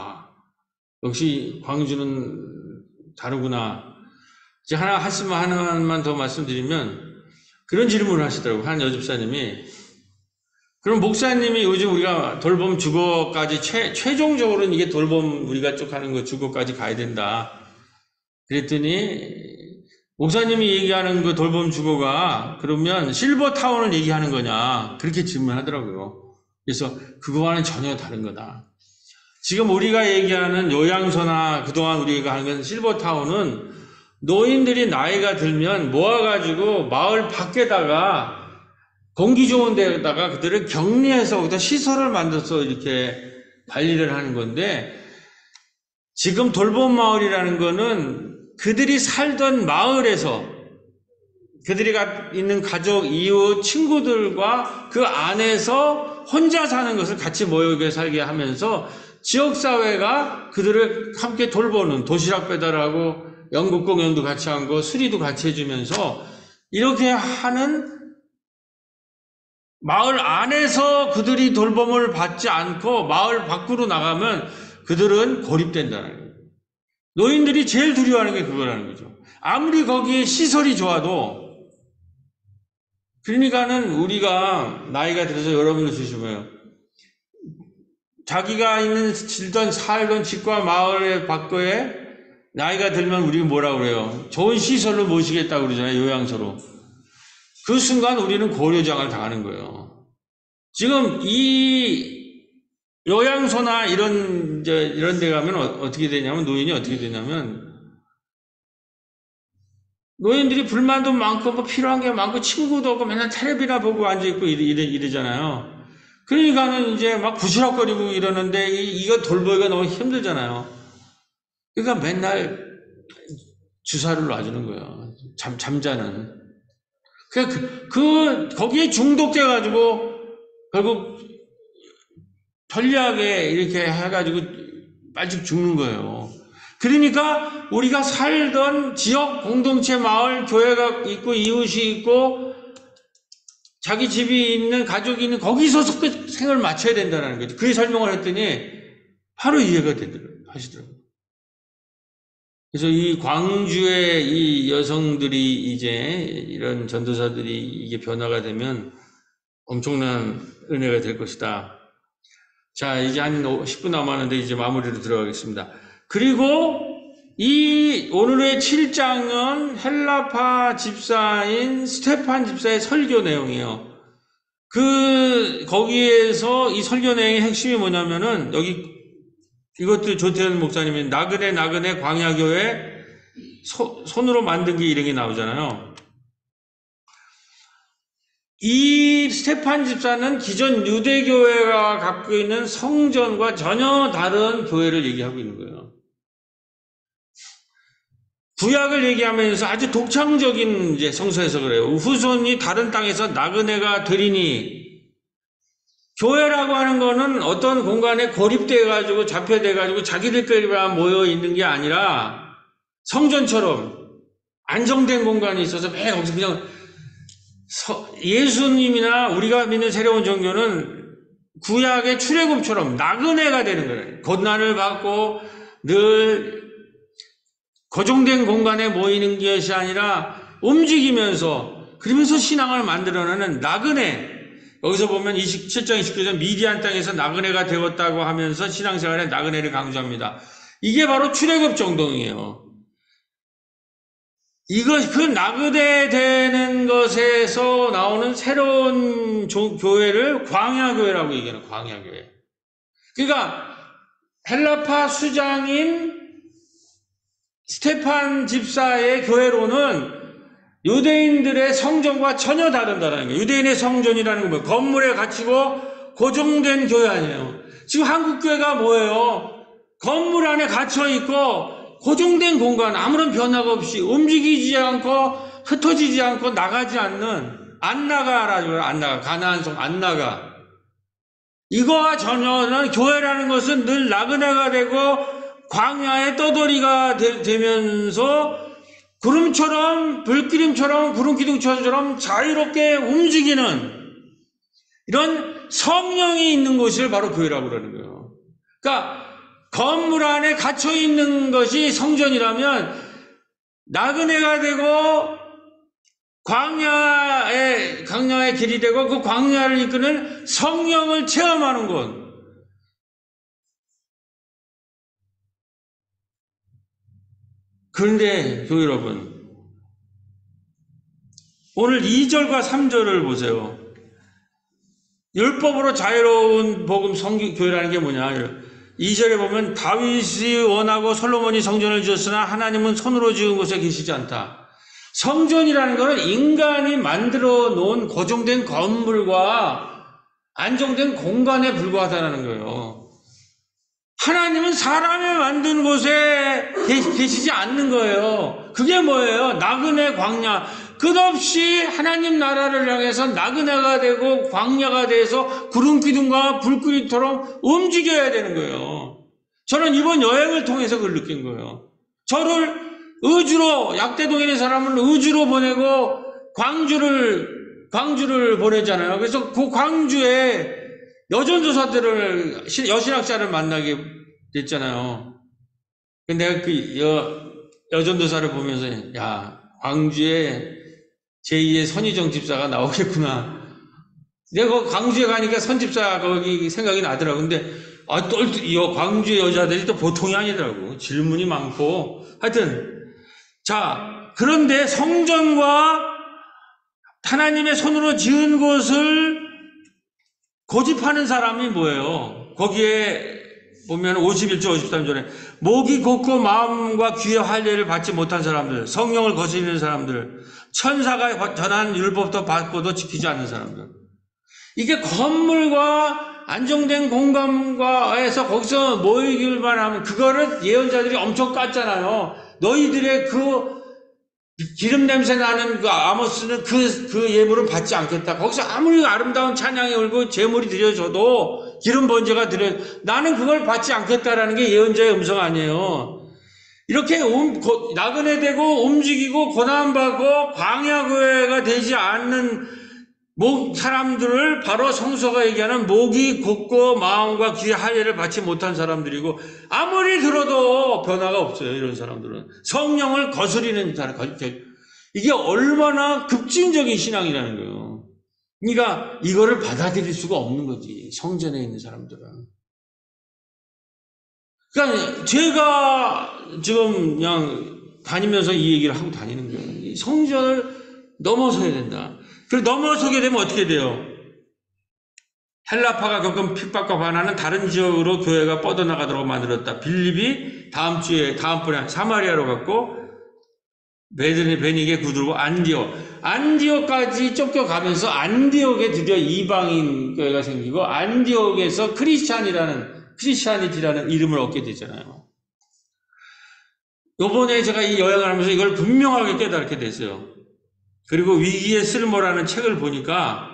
Speaker 1: 역시 광주는 다르구나. 이제 하나만 더 말씀드리면, 그런 질문을 하시더라고요. 한 여집사님이. 그럼 목사님이 요즘 우리가 돌봄 주거까지 최종적으로는 이게 돌봄 우리가 쭉 하는 거 주거까지 가야 된다. 그랬더니 목사님이 얘기하는 그 돌봄 주거가 그러면 실버타운을 얘기하는 거냐, 그렇게 질문하더라고요. 그래서 그거와는 전혀 다른 거다. 지금 우리가 얘기하는 요양소나 그동안 우리가 하는 건 실버타운은 노인들이 나이가 들면 모아가지고 마을 밖에다가 공기 좋은 데다가 그들을 격리해서 거기다 시설을 만들어서 이렇게 관리를 하는 건데, 지금 돌봄 마을이라는 거는 그들이 살던 마을에서 그들이 있는 가족, 이웃, 친구들과 그 안에서 혼자 사는 것을 같이 모여 살게 하면서 지역사회가 그들을 함께 돌보는, 도시락 배달하고 연극 공연도 같이 하고 수리도 같이 해주면서 이렇게 하는 마을 안에서 그들이 돌봄을 받지 않고 마을 밖으로 나가면 그들은 고립된다는 거예요. 노인들이 제일 두려워하는 게 그거라는 거죠. 아무리 거기에 시설이 좋아도. 그러니까는 우리가 나이가 들어서 여러분들 조심해요. 자기가 살던 집과 마을의 밖에 나이가 들면 우리가 뭐라고 그래요? 좋은 시설로 모시겠다고 그러잖아요. 요양소로. 그 순간 우리는 고려장을 당하는 거예요. 지금 이 요양소나 이런 데 가면 어떻게 되냐면, 노인이 어떻게 되냐면, 노인들이 불만도 많고 필요한 게 많고 친구도 없고 맨날 텔레비나 보고 앉아있고 이러잖아요. 그러니까는 이제 막 부시럭거리고 이러는데 이거 돌보기가 너무 힘들잖아요. 그러니까 맨날 주사를 놔주는 거예요. 잠자는. 거기에 중독돼가지고 결국 편리하게 이렇게 해가지고 빨리 죽는 거예요. 그러니까 우리가 살던 지역, 공동체, 마을, 교회가 있고 이웃이 있고 자기 집이 있는, 가족이 있는 거기서 생을 맞춰야 된다는 거죠. 그게 설명을 했더니 바로 이해가 하시더라고요. 그래서 이 광주의 이 여성들이 이제 이런 전도사들이 이게 변화가 되면 엄청난 은혜가 될 것이다. 자, 이제 한 10분 남았는데 이제 마무리로 들어가겠습니다. 그리고 이 오늘의 7장은 헬라파 집사인 스테판 집사의 설교 내용이에요. 거기에서 이 설교 내용의 핵심이 뭐냐면은, 이것도 조태현 목사님이 나그네 광야교회 손으로 만든 게 이런 게 나오잖아요.
Speaker 2: 이 스테판 집사는 기존 유대교회가 갖고 있는 성전과 전혀 다른 교회를 얘기하고 있는 거예요. 구약을 얘기하면서 아주 독창적인 이제 성서 해석을 해요. 후손이 다른 땅에서 나그네가 되리니, 교회라고 하는 거는 어떤 공간에 고립돼가지고 잡혀돼가지고 자기들끼리만 모여 있는 게 아니라 성전처럼 안정된 공간이 있어서 매일 거기서 그냥 예수님이나 우리가 믿는 새로운 종교는 구약의 출애굽처럼 나그네가 되는 거예요. 고난을 받고 늘 고정된 공간에 모이는 것이 아니라 움직이면서 그러면서 신앙을 만들어내는 나그네. 여기서 보면 27장 29절 미디안 땅에서 나그네가 되었다고 하면서 신앙생활에 나그네를 강조합니다. 이게 바로 출애굽 정동이에요. 그 나그네 되는 것에서 나오는 새로운 교회를 광야교회라고 얘기하는 광야교회. 그러니까 헬라파 수장인 스테판 집사의 교회로는 유대인들의 성전과 전혀 다르다는 거예요. 유대인의 성전이라는 건 뭐예요? 건물에 갇히고 고정된 교회 아니에요. 지금 한국 교회가 뭐예요? 건물 안에 갇혀 있고 고정된 공간, 아무런 변화가 없이 움직이지 않고 흩어지지 않고 나가지 않는, 안 나가라죠. 안 나가. 가나안 성 안 나가. 이거와 전혀는 교회라는 것은 늘 나그네가 되고 광야의 떠돌이가 되면서 구름처럼, 불기름처럼, 구름기둥처럼 자유롭게 움직이는 이런 성령이 있는 곳을 바로 교회라고 그러는 거예요. 그러니까 건물 안에 갇혀 있는 것이 성전이라면 나그네가 되고 광야의 길이 되고 그 광야를 이끄는 성령을 체험하는 곳. 그런데 교회 여러분, 오늘 2절과 3절을 보세요. 율법으로 자유로운 복음 성교회라는 게 뭐냐. 2절에 보면 다윗이 원하고 솔로몬이 성전을 지었으나 하나님은 손으로 지은 곳에 계시지 않다. 성전이라는 것은 인간이 만들어 놓은 고정된 건물과 안정된 공간에 불과하다는 거예요. 하나님은 사람이 만든 곳에 계시지 않는 거예요. 그게 뭐예요? 나그네 광야. 끝없이 하나님 나라를 향해서 나그네가 되고 광야가 돼서 구름기둥과 불기둥처럼 움직여야 되는 거예요. 저는 이번 여행을 통해서 그걸 느낀 거예요. 저를 의주로, 약대동에 있는 사람을 의주로 보내고 광주를 보내잖아요. 그래서 그 광주에 여전도사들을, 여신학자를 만나게 됐잖아요. 근데 내가 그 여전도사를 보면서, 야, 광주에 제2의 선희정 집사가 나오겠구나. 내가 광주에 가니까 선집사 거기 생각이 나더라고. 근데, 또, 광주의 여자들이 또 보통이 아니더라고. 질문이 많고. 하여튼, 자, 그런데 성전과 하나님의 손으로 지은 곳을 고집하는 사람이 뭐예요? 거기에 보면 51절 53절에 목이 곧고 마음과 귀의 할례를 받지 못한 사람들, 성령을 거스리는 사람들, 천사가 전한 율법도 받고도 지키지 않는 사람들. 이게 건물과 안정된 공간과에서 거기서 모이기만 하면 그거를 예언자들이 엄청 깠잖아요. 너희들의 그 기름 냄새 나는 그 아모스는 그 예물은 받지 않겠다. 거기서 아무리 아름다운 찬양이 울고 제물이 드려져도 기름 번제가 나는 그걸 받지 않겠다라는 게 예언자의 음성 아니에요. 이렇게 나그네 되고 움직이고 고난받고 광야교회가 되지 않는 사람들을 바로 성서가 얘기하는 목이 곧고 마음과 귀의 할례를 받지 못한 사람들이고, 아무리 들어도 변화가 없어요. 이런 사람들은 성령을 거스리는 사람. 이게 얼마나 급진적인 신앙이라는 거예요. 그러니까 이거를 받아들일 수가 없는 거지, 성전에 있는 사람들은. 그러니까 제가 지금 그냥 다니면서 이 얘기를 하고 다니는 거예요. 성전을 넘어서야 된다. 그리고 넘어서게 되면 어떻게 돼요? 헬라파가 겪은 핍박과 반환은 다른 지역으로 교회가 뻗어나가도록 만들었다. 빌립이 다음번에 사마리아로 갔고, 베니게 구두르고 안디옥까지 쫓겨가면서 안디옥에 드디어 이방인 교회가 생기고 안디옥에서 크리스찬이티라는 이름을 얻게 되잖아요. 요번에 제가 이 여행을 하면서 이걸 분명하게 깨닫게 됐어요. 그리고 위기의 쓸모라는 책을 보니까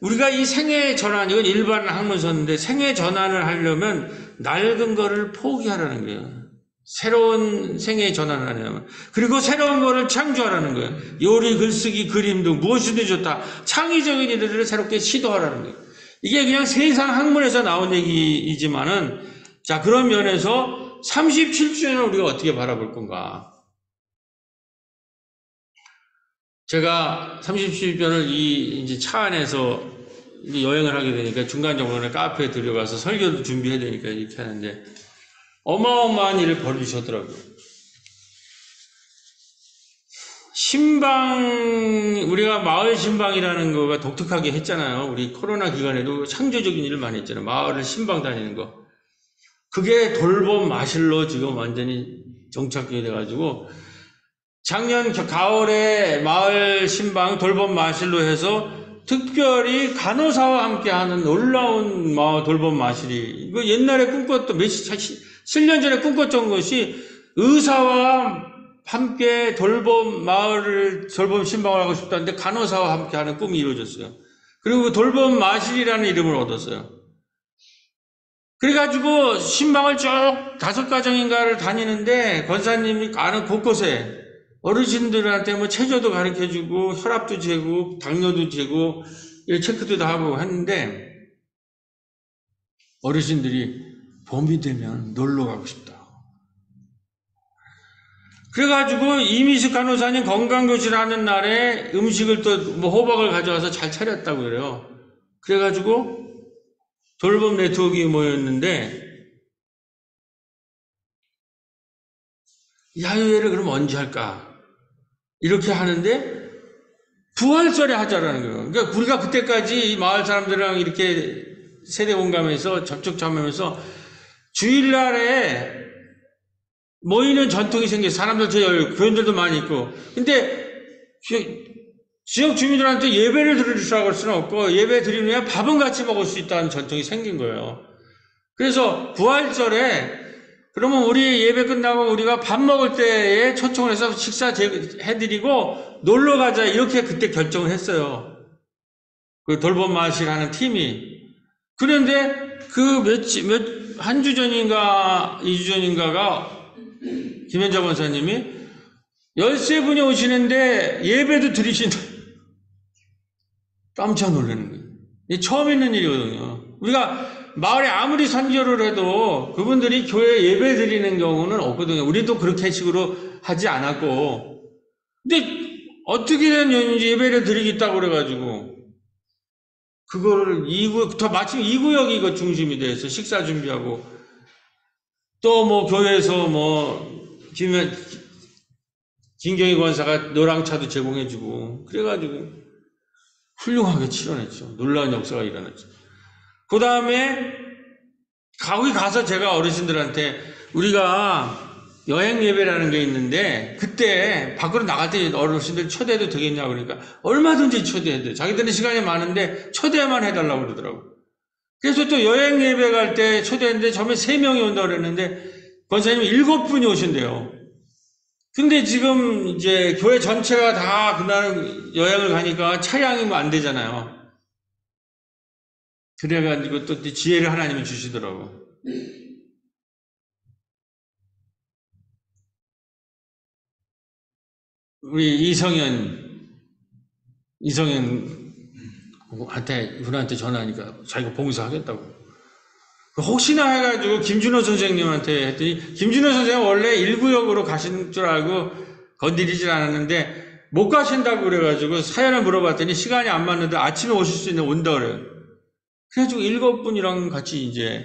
Speaker 2: 우리가 이 생애 전환, 이건 일반 학문서인데 생애 전환을 하려면 낡은 거를 포기하라는 거예요. 새로운 생애의 전환을 하려면. 그리고 새로운 거를 창조하라는 거예요. 요리, 글쓰기, 그림 등 무엇이든 좋다. 창의적인 일들을 새롭게 시도하라는 거예요. 이게 그냥 세상 학문에서 나온 얘기이지만은, 자, 그런 면에서 37주년을 우리가 어떻게 바라볼 건가. 제가 37주년을 이제 차 안에서 여행을 하게 되니까 중간중간에 카페에 들어가서 설교도 준비해야 되니까 이렇게 하는데, 어마어마한 일을 벌이셨더라고요. 우리가 마을 신방이라는 거가 독특하게 했잖아요. 우리 코로나 기간에도 창조적인 일을 많이 했잖아요. 마을을 신방 다니는 거. 그게 돌봄 마실로 지금 완전히 정착이 돼가지고, 작년 가을에 마을 신방 돌봄 마실로 해서 특별히 간호사와 함께 하는 놀라운 마을 돌봄 마실이, 이거 옛날에 꿈꿨던 7년 전에 꿈꿨던 것이 의사와 함께 돌봄 신방을 하고 싶다는데 간호사와 함께 하는 꿈이 이루어졌어요. 그리고 돌봄 마실이라는 이름을 얻었어요. 그래가지고 신방을 쭉 5가정인가를 다니는데 권사님이 가는 곳곳에 어르신들한테 뭐 체조도 가르쳐주고 혈압도 재고 당뇨도 재고 체크도 다 하고 했는데 어르신들이 봄이 되면 놀러 가고 싶다. 그래가지고 이미숙 간호사님 건강교실 하는 날에 음식을 또 뭐 호박을 가져와서 잘 차렸다고 그래요. 그래가지고 돌봄 네트워크에 모였는데 야유회를 그럼 언제 할까? 이렇게 하는데 부활절에 하자라는 거예요. 그러니까 우리가 그때까지 이 마을 사람들이랑 이렇게 세대 공감해서 접촉하면서 주일날에 모이는 전통이 생겨서 사람들 교인들도 많이 있고, 근데 지역 주민들한테 예배를 드리라고 할 수는 없고 예배 드리면 밥은 같이 먹을 수 있다는 전통이 생긴 거예요. 그래서 부활절에 그러면 우리 예배 끝나고 우리가 밥 먹을 때에 초청을 해서 식사 해드리고 놀러 가자 이렇게 그때 결정을 했어요. 그 돌봄 마실 하는 팀이. 그런데 한 주 전인가 2주 전인가가 김현자 권사님이 13분이 오시는데 예배도 드리신다. 깜짝 놀라는 거예요. 이게 처음 있는 일이거든요. 우리가 마을에 아무리 선교를 해도 그분들이 교회 예배 드리는 경우는 없거든요. 우리도 그렇게 식으로 하지 않았고. 근데 어떻게 된 연인지 예배를 드리겠다고 그래가지고 그거를 마침 2구역이 이거 중심이 돼서 식사 준비하고 또 뭐 교회에서 김경희 권사가 노랑차도 제공해주고 그래가지고 훌륭하게 치러냈죠. 놀라운 역사가 일어났죠. 그 다음에 거기 가서 제가 어르신들한테 우리가 여행 예배라는 게 있는데 그때 밖으로 나갈 때 어르신들 초대해도 되겠냐고 그러니까 얼마든지 초대해도 돼. 자기들은 시간이 많은데 초대만 해달라고 그러더라고. 그래서 또 여행 예배 갈 때 초대했는데 처음에 3명이 온다고 그랬는데 권사님이 7분이 오신대요. 근데 지금 이제 교회 전체가 다 그날 여행을 가니까 차량이 안 되잖아요. 그래가지고 또 지혜를 하나님이 주시더라고. 우리 이성현한테 전화하니까 자기가 봉사하겠다고. 혹시나 해가지고 김준호 선생님한테 했더니 김준호 선생님 원래 1구역으로 가신 줄 알고 건드리질 않았는데 못 가신다고 그래가지고 사연을 물어봤더니 시간이 안 맞는데 아침에 오실 수 있는 온다 그래요. 그래가지고 7분이랑 같이 이제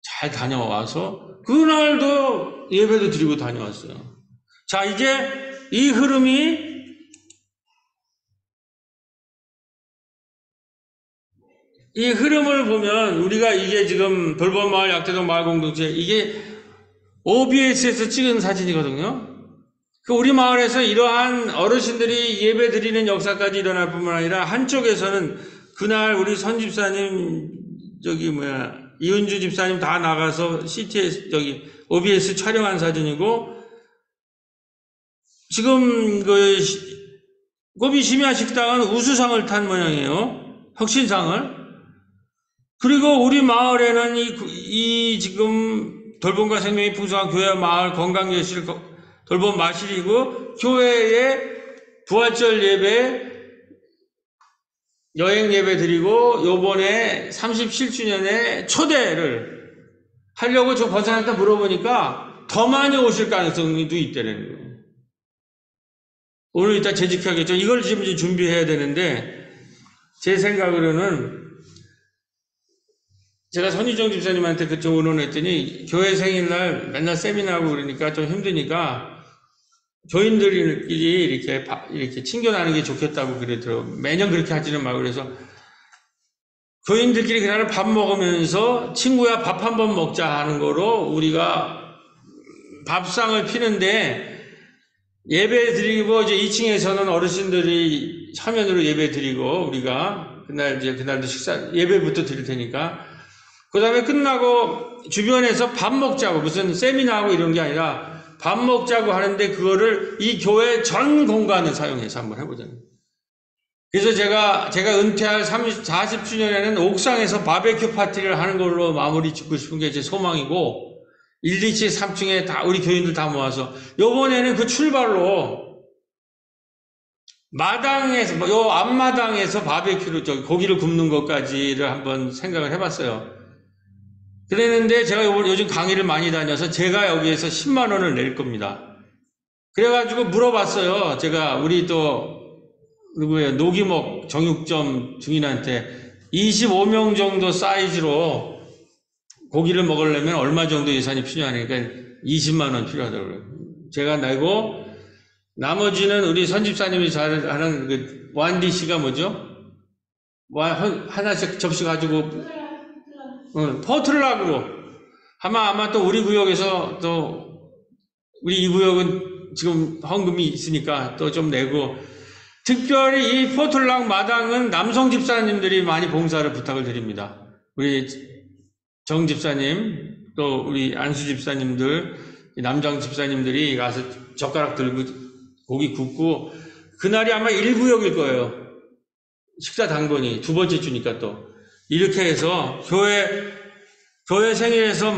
Speaker 2: 잘 다녀와서 그날도 예배도 드리고 다녀왔어요. 자, 이제 이 흐름이 이 흐름을 보면 우리가 이게 지금 돌봄마을 약대동 마을공동체 이게 OBS에서 찍은 사진이거든요. 우리 마을에서 이러한 어르신들이 예배 드리는 역사까지 일어날 뿐만 아니라 한쪽에서는 그날 우리 선 집사님, 이은주 집사님 다 나가서 CTS, OBS 촬영한 사진이고, 지금 고비 심야 식당은 우수상을 탄 모양이에요. 혁신상을. 그리고 우리 마을에는 이 지금 돌봄과 생명이 풍성한 교회 마을 건강예실 돌봄 마실이고, 교회에 부활절 예배, 여행 예배 드리고, 요번에 37주년에 초대를 하려고 저 권사님한테 물어보니까 더 많이 오실 가능성도 있다는 거예요. 오늘 이따 재직하겠죠. 이걸 지금 준비해야 되는데, 제 생각으로는 제가 선희정 집사님한테 그쪽 의논했더니 교회 생일날 맨날 세미나하고 그러니까 좀 힘드니까 교인들끼리 이렇게 친교나는 게 좋겠다고 그러더라고요. 매년 그렇게 하지는 말고 그래서 교인들끼리 그날 밥 먹으면서 친구야 밥 한번 먹자 하는 거로 우리가 밥상을 피는데 예배 드리고 이제 2층에서는 어르신들이 화면으로 예배 드리고 우리가 그날도 예배부터 드릴 테니까 그 다음에 끝나고 주변에서 밥 먹자고 무슨 세미나하고 이런 게 아니라 밥 먹자고 하는데 그거를 이 교회 전 공간을 사용해서 한번 해보자는. 그래서 제가 은퇴할 40주년에는 옥상에서 바베큐 파티를 하는 걸로 마무리 짓고 싶은 게 제 소망이고 1, 2층, 3층에 다 우리 교인들 다 모아서 요번에는 그 출발로 마당에서 요 앞마당에서 바베큐를 고기를 굽는 것까지를 한번 생각을 해봤어요. 그랬는데 제가 요즘 강의를 많이 다녀서 제가 여기에서 10만 원을 낼 겁니다. 그래가지고 물어봤어요. 제가 우리 누구예요? 노기목 정육점 중인한테 25명 정도 사이즈로 고기를 먹으려면 얼마 정도 예산이 필요하니까 20만 원 필요하더라고요. 제가 내고 나머지는 우리 선집사님이 잘 하는 그 완디씨가 뭐죠? 하나씩 접시 가지고 포트락으로 아마 또 우리 구역에서 또 우리 이 구역은 지금 헌금이 있으니까 또 좀 내고 특별히 이 포트락 마당은 남성 집사님들이 많이 봉사를 부탁을 드립니다. 우리 정 집사님 또 우리 안수 집사님들 남장 집사님들이 가서 젓가락 들고 고기 굽고 그날이 아마 1구역일 거예요. 식사 당번이 두 번째 주니까 또 이렇게 해서 교회 생일에서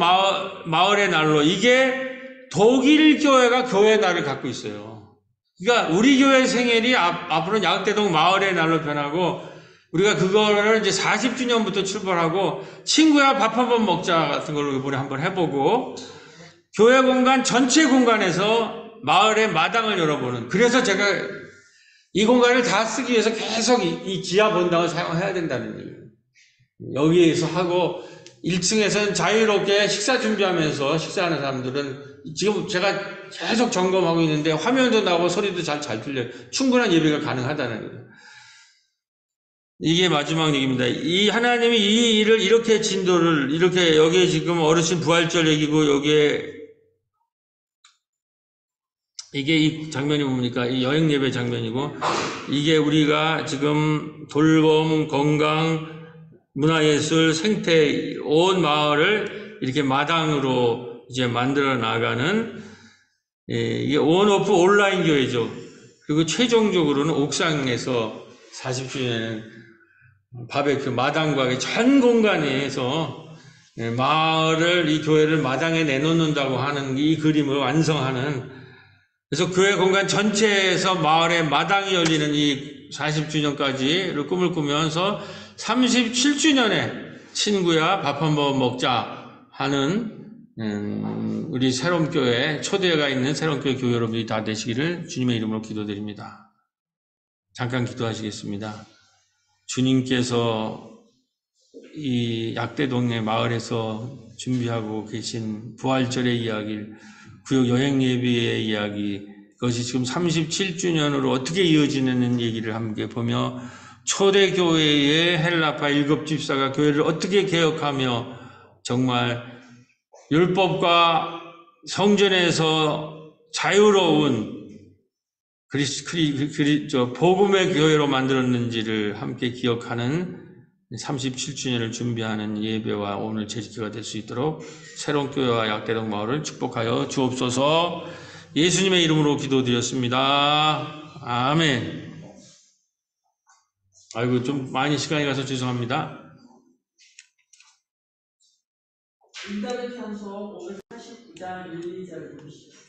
Speaker 2: 마을의 날로 이게 독일 교회가 교회 날을 갖고 있어요. 그러니까 우리 교회 생일이 앞으로는 야극대동 마을의 날로 변하고 우리가 그거를 이제 40주년부터 출발하고 친구야 밥 한번 먹자 같은 걸로 이번에 한번 해보고 교회 공간 전체 공간에서 마을의 마당을 열어보는 그래서 제가 이 공간을 다 쓰기 위해서 계속 이 지하 본당을 사용해야 된다는 얘기예요. 여기에서 하고 1층에서는 자유롭게 식사 준비하면서 식사하는 사람들은 지금 제가 계속 점검하고 있는데 화면도 나오고 소리도 잘 들려요. 충분한 예배가 가능하다는 거예요. 이게 마지막 얘기입니다. 이 하나님이 이 일을 이렇게 진도를 이렇게 여기에 지금 어르신 부활절 얘기고 여기에 이게 이 장면이 뭡니까? 이 여행 예배 장면이고 이게 우리가 지금 돌봄, 건강, 문화예술, 생태 온 마을을 이렇게 마당으로 이제 만들어 나가는 이게 온오프 온라인 교회죠. 그리고 최종적으로는 옥상에서 40주년에는 바베큐 마당과 전 공간에서 마을을 이 교회를 마당에 내놓는다고 하는 이 그림을 완성하는 그래서 교회 공간 전체에서 마을의 마당이 열리는 이 40주년까지를 꿈을 꾸면서 37주년에 친구야 밥 한번 먹자 하는 우리 새롬교회 초대가 있는 새롬교회 교회 여러분이 다 되시기를 주님의 이름으로 기도드립니다. 잠깐 기도하시겠습니다. 주님께서 이 약대동네 마을에서 준비하고 계신 부활절의 이야기, 구역 여행 예배의 이야기, 그것이 지금 37주년으로 어떻게 이어지는 얘기를 함께 보며 초대교회의 헬라파 일곱집사가 교회를 어떻게 개혁하며 정말 율법과 성전에서 자유로운 복음의 교회로 만들었는지를 함께 기억하는 37주년을 준비하는 예배와 오늘 제지기가 될 수 있도록 새로운 교회와 약대동 마을을 축복하여 주옵소서. 예수님의 이름으로 기도드렸습니다. 아멘. 아이고, 좀 많이 시간이 가서 죄송합니다.
Speaker 3: 인간의 편서 549장 1, 2절 보시죠.